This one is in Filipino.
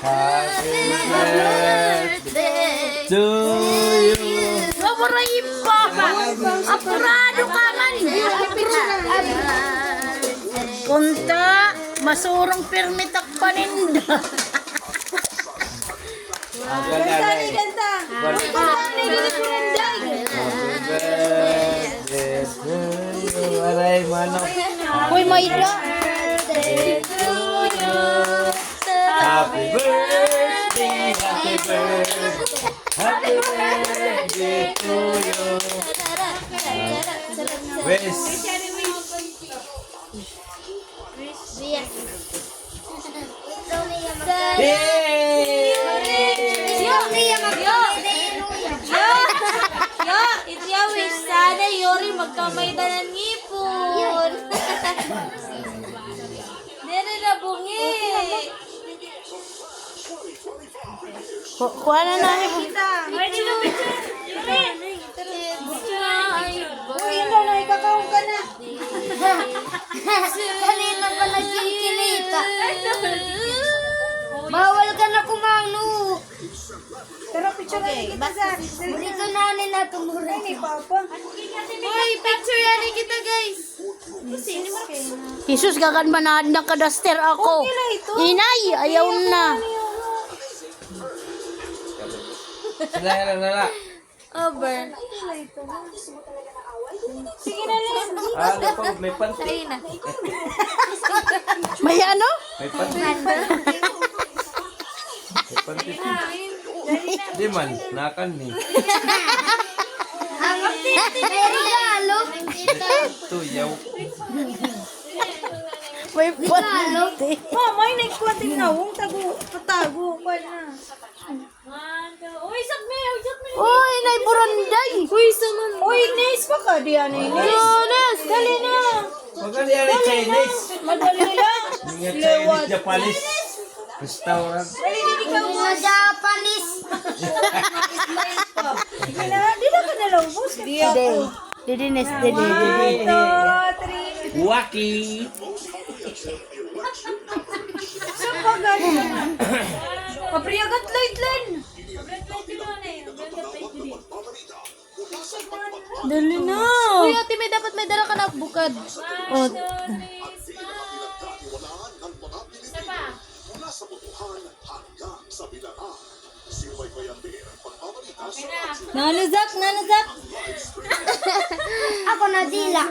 Happy birthday to you. Mabarayin pa. Apurado ka man. Kunta, masurong permitak paninda. Ganda. Happy birthday to you. Aray, manok. Uy, Mayra. Happy birthday, happy birthday, happy birthday to you. Wish. Yay! Itya wish sana Yori magkamay na ng ngipon. Dere na bungi. Kuha na namin. Ready na picture. Yori. Uy, yun na, ikakaon ka na. Kanina pa nagkikilita. Bawal ka na kumano. Pero picture na kita sa. Dito nanin na tumurin. Ni Papa. Uy, picture yan kita guys. Jesus, gagan manahan na kadaster ako. Inay, ayaw na. Sila yan na. Over. Sige na lang. Ano po, may panty. Sige na. May ano? May panty. May panty. Di man, nakan ni. May regalo. Tuyaw. May panty. Mama, ay nagkwatin na. Huwag tago pa na. Uy, sakme. Uy, inay buranday. Uy, saman. Uy, Ines pa ka diyan, Ines. Jonas, Dali na. Huwag ka niya rin Chinese. Madali lang. Mga Chinese, Japanese. Restaurant. Dali din ikaw. Mga Japanese. Sige na, di na ka nalubos. Di Dede. ako. Didines, dede. 1, 2, 3. Waki. Saan pa gano'n? Papriyagat light line. Dali na. Uy, ate, dapat may dala ka na bukad. Oh, Nanazak. Ako na dila.